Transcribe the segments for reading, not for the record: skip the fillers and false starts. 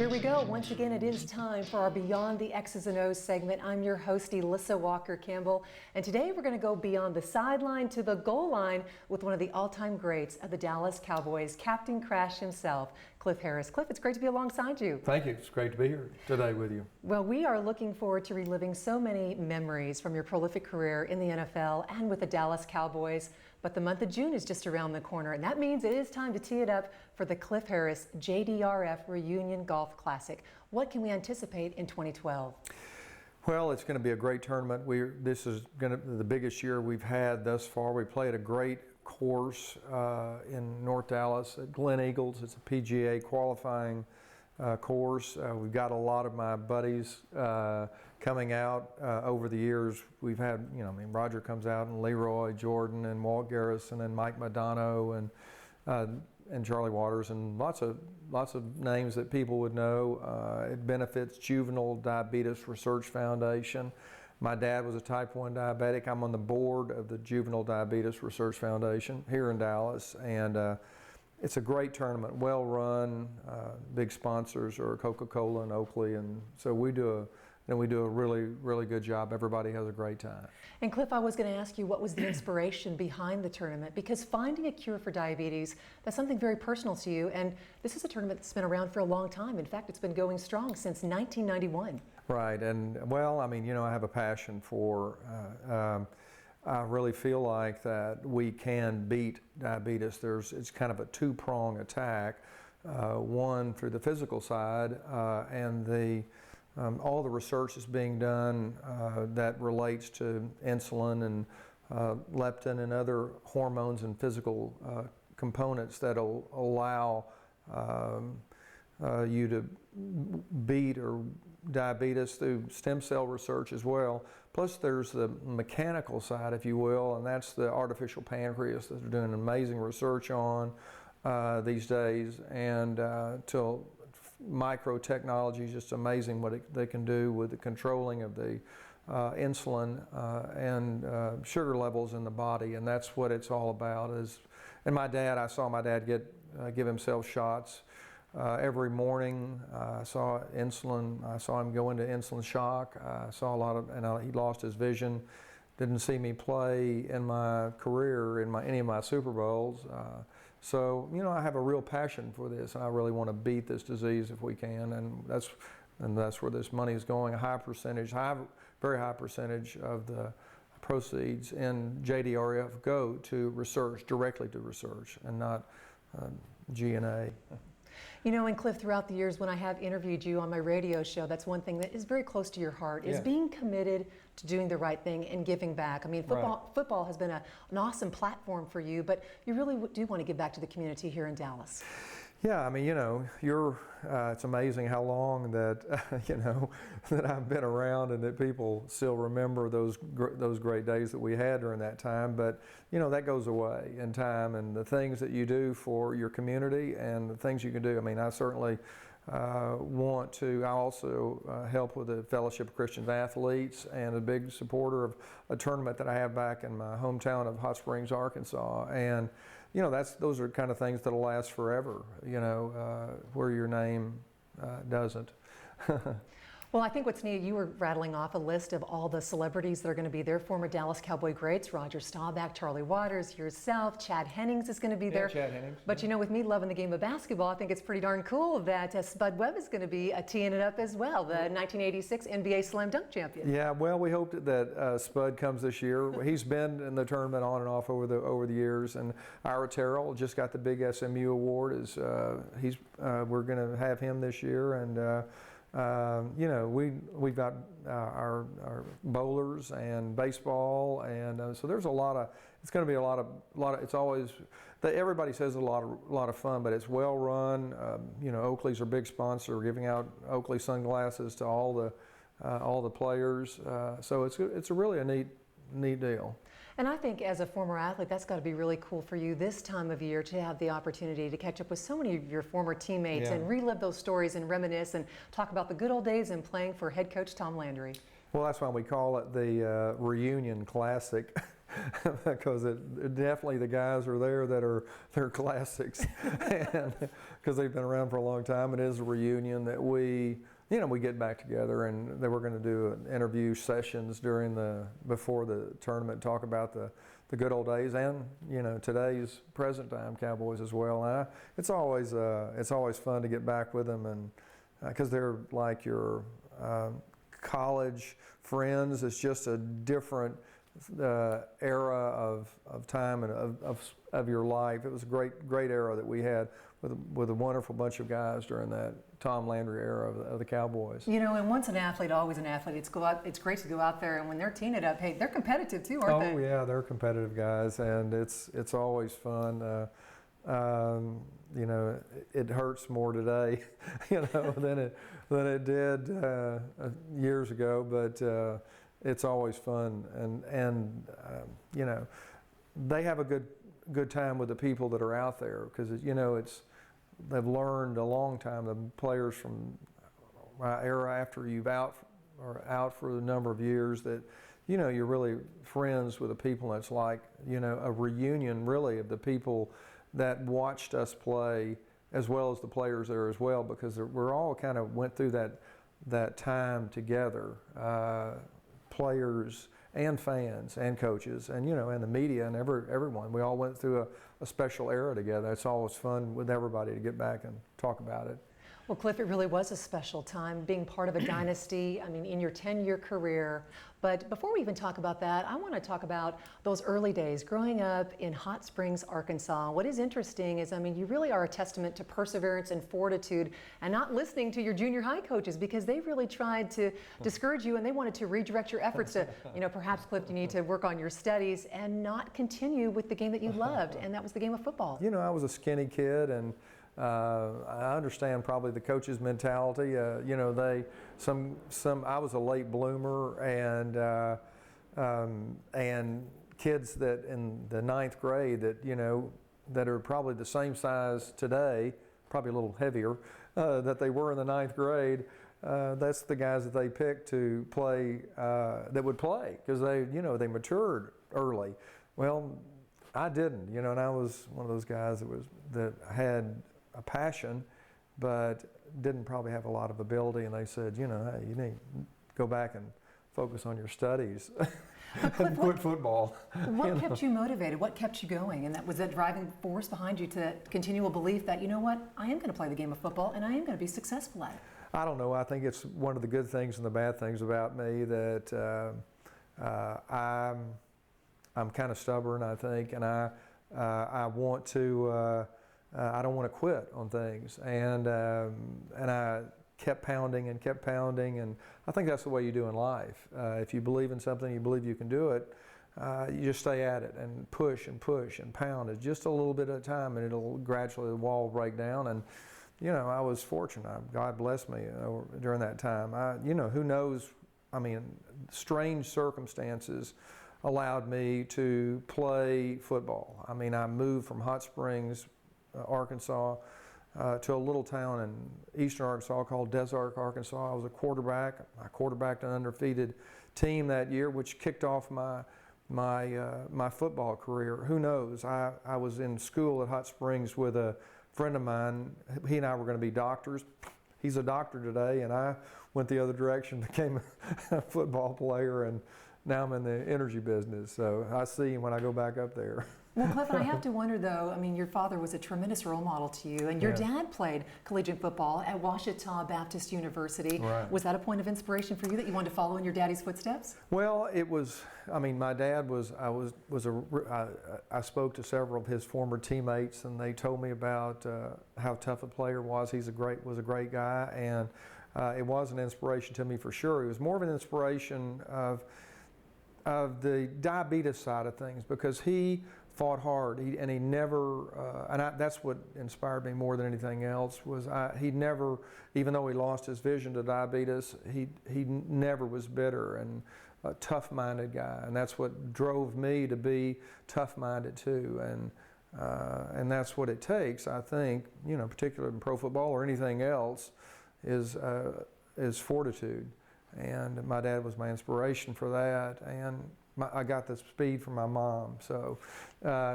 Here we go. Once again, it is time for our Beyond the X's and O's segment. I'm your host, Elissa Walker-Campbell, and today we're going to go beyond the sideline to the goal line with one of the all-time greats of the Dallas Cowboys, Captain Crash himself, Cliff Harris. Cliff, it's great to be alongside you. Thank you. It's great to be here today with you. Well, we are looking forward to reliving so many memories from your prolific career in the NFL and with the Dallas Cowboys. But the month of June is just around the corner, and that means it is time to tee it up for the Cliff Harris JDRF Reunion Golf Classic. What can we anticipate in 2012? Well, it's going to be a great tournament. This is going to be the biggest year we've had thus far. We played a great course in North Dallas at Glen Eagles. It's a PGA qualifying course. We've got a lot of my buddies coming out over the years. We've had, Roger comes out and Leroy Jordan and Walt Garrison and Mike Madonna and Charlie Waters and lots of names that people would know. It benefits Juvenile Diabetes Research Foundation. My dad was a type 1 diabetic. I'm on the board of the Juvenile Diabetes Research Foundation here in Dallas, and it's a great tournament, well run. Big sponsors are Coca-Cola and Oakley, and so we do a really, really good job. Everybody has a great time. And Cliff, I was going to ask you, what was the inspiration behind the tournament? Because finding a cure for diabetes, that's something very personal to you, and this is a tournament that's been around for a long time. In fact, it's been going strong since 1991. Right, and well, I have a passion for I really feel like that we can beat diabetes. It's kind of a two-prong attack. One through the physical side, and all the research is being done that relates to insulin and leptin and other hormones and physical components that'll allow you to beat or diabetes through stem cell research as well. Plus there's the mechanical side, if you will, and that's the artificial pancreas that they're doing amazing research on these days, and till microtechnology is just amazing what they can do with the controlling of the insulin and sugar levels in the body, and that's what it's all about. And I saw my dad give himself shots every morning. I saw insulin. I saw him go into insulin shock. I saw a lot of, and he lost his vision. Didn't see me play in my career in any of my Super Bowls. So I have a real passion for this, and I really want to beat this disease if we can, and that's where this money is going. Very high percentage of the proceeds in JDRF go to research, directly to research, and not G&A. And Cliff, throughout the years when I have interviewed you on my radio show, that's one thing that is very close to your heart, is being committed to doing the right thing and giving back. Football has been an awesome platform for you, but you really do want to give back to the community here in Dallas. Yeah, it's amazing how long that, that I've been around and that people still remember those great days that we had during that time. But, that goes away in time, and the things that you do for your community and the things you can do. I certainly want to. I also help with the Fellowship of Christian Athletes, and a big supporter of a tournament that I have back in my hometown of Hot Springs, Arkansas. And those are kind of things that'll last forever, where your name doesn't. Well, I think what's neat, you were rattling off a list of all the celebrities that are going to be there. Former Dallas Cowboy greats, Roger Staubach, Charlie Waters, yourself, Chad Hennings is going to be there. Chad Hennings. But with me loving the game of basketball, I think it's pretty darn cool that Spud Webb is going to be teeing it up as well, the 1986 NBA Slam Dunk champion. Yeah, well, we hope that Spud comes this year. He's been in the tournament on and off over the years, and Ira Terrell just got the big SMU award. We're going to have him this year, and we've got our bowlers and baseball, and so there's it's going to be a lot of, it's always, everybody says a lot of fun, but it's well run. Oakley's our big sponsor. We're giving out Oakley sunglasses to all the players. So it's really a neat deal. And I think as a former athlete, that's got to be really cool for you this time of year to have the opportunity to catch up with so many of your former teammates and relive those stories and reminisce and talk about the good old days and playing for head coach Tom Landry. Well, that's why we call it the Reunion Classic. because definitely the guys are there that are they're classics, and because they've been around for a long time. It is a reunion that we get back together, and they were going to do interview sessions before the tournament, talk about the good old days and today's present time Cowboys as well. And it's always fun to get back with them, and because they're like your college friends. It's just a different era of time and of your life. It was a great era that we had with a wonderful bunch of guys during that Tom Landry era of the Cowboys. And once an athlete, always an athlete. It's great to go out there, and when they're teeing it up, hey, they're competitive too, aren't they? Oh yeah, they're competitive guys, and it's always fun. It hurts more today, than it did years ago, but it's always fun, and they have a good time with the people that are out there, because they've learned a long time. The players from my era, after you've out for a number of years, that you're really friends with the people. And it's like a reunion really of the people that watched us play, as well as the players there as well, because we're all kind of went through that time together, players and fans and coaches and and the media and everyone. We all went through a special era together. It's always fun with everybody to get back and talk about it. Well, Cliff, it really was a special time being part of a dynasty, in your 10-year career. But before we even talk about that, I want to talk about those early days growing up in Hot Springs, Arkansas. What is interesting is, you really are a testament to perseverance and fortitude, and not listening to your junior high coaches, because they really tried to discourage you, and they wanted to redirect your efforts to, perhaps, Cliff, you need to work on your studies and not continue with the game that you loved, and that was the game of football. I was a skinny kid, and I understand probably the coach's mentality. I was a late bloomer, and kids that in the 9th grade that are probably the same size today, probably a little heavier, that they were in the 9th grade. That's the guys that they picked to play, that would play, because they matured early. Well, I didn't, and I was one of those guys that had a passion, but didn't probably have a lot of ability, and they said, hey, you need to go back and focus on your studies and quit football. What kept you motivated? What kept you going? And was that driving force behind you to continual belief that, I am going to play the game of football and I am going to be successful at it? I don't know. I think it's one of the good things and the bad things about me that I'm kind of stubborn, I think, and I want to. I don't want to quit on things, and I kept pounding, and I think that's the way you do in life. If you believe in something, you believe you can do it, you just stay at it and push and pound it just a little bit at a time, and it'll gradually, the wall will break down. And I was fortunate. God blessed me during that time. Who knows? Strange circumstances allowed me to play football. I moved from Hot Springs, Arkansas, to a little town in eastern Arkansas called Desert, Arkansas. I was a quarterback. I quarterbacked an undefeated team that year, which kicked off my football career. Who knows? I was in school at Hot Springs with a friend of mine. He and I were going to be doctors. He's a doctor today, and I went the other direction, became a football player, and now I'm in the energy business. So I see him when I go back up there. Well, Cliff, I have to wonder, though, your father was a tremendous role model to you, and your dad played collegiate football at Ouachita Baptist University. Right. Was that a point of inspiration for you, that you wanted to follow in your daddy's footsteps? Well, it was, my dad I spoke to several of his former teammates, and they told me about how tough a player was. He was a great guy, and it was an inspiration to me for sure. It was more of an inspiration of the diabetes side of things, because he fought hard, and he never, that's what inspired me more than anything else, was he never, even though he lost his vision to diabetes, he never was bitter, and a tough-minded guy, and that's what drove me to be tough-minded too, and that's what it takes, I think, particularly in pro football or anything else, is fortitude. And my dad was my inspiration for that, and I got the speed from my mom, so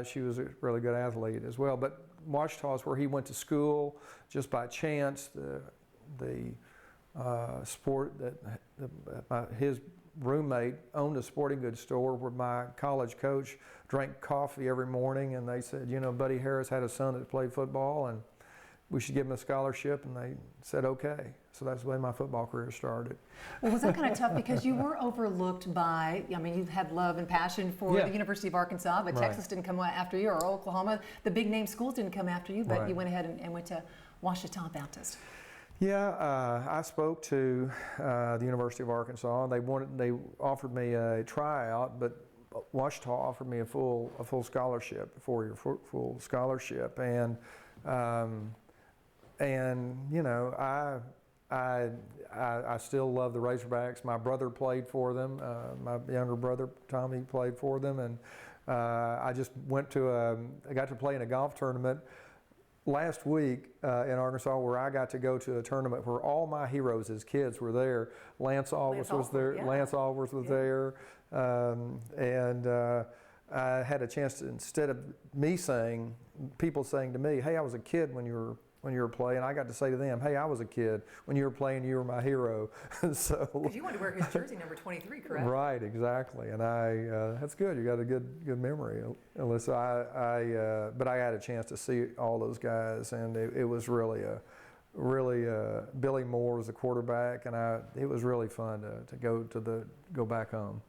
she was a really good athlete as well. But Ouachita is where he went to school just by chance. The sport that his roommate owned a sporting goods store where my college coach drank coffee every morning, and they said, you know, Buddy Harris had a son that played football, and we should give him a scholarship, and they said okay. So that's the way my football career started. Well, was that kind of tough because you were overlooked by, I mean, you had love and passion for the University of Arkansas, but Texas didn't come after you, or Oklahoma. The big name schools didn't come after you, but you went ahead and went to Ouachita Baptist. Yeah, I spoke to the University of Arkansas. They offered me a tryout, but Ouachita offered me a full scholarship, a 4-year full scholarship, and you know, I still love the Razorbacks. My brother played for them. My younger brother Tommy played for them, and I just I got to play in a golf tournament last week in Arkansas, where I got to go to a tournament where all my heroes as kids were there. Lance Alvers was there. Yeah. Lance Alvers was there, and I had a chance to, instead of me saying, people saying to me, "Hey, I was a kid when you were playing," I got to say to them, "Hey, I was a kid when you were playing. You were my hero." So. Because you wanted to wear his jersey number 23, correct? Right, exactly, and that's good. You got a good memory, Elissa. But I had a chance to see all those guys, and it was really Billy Moore was the quarterback, and it was really fun to go back home.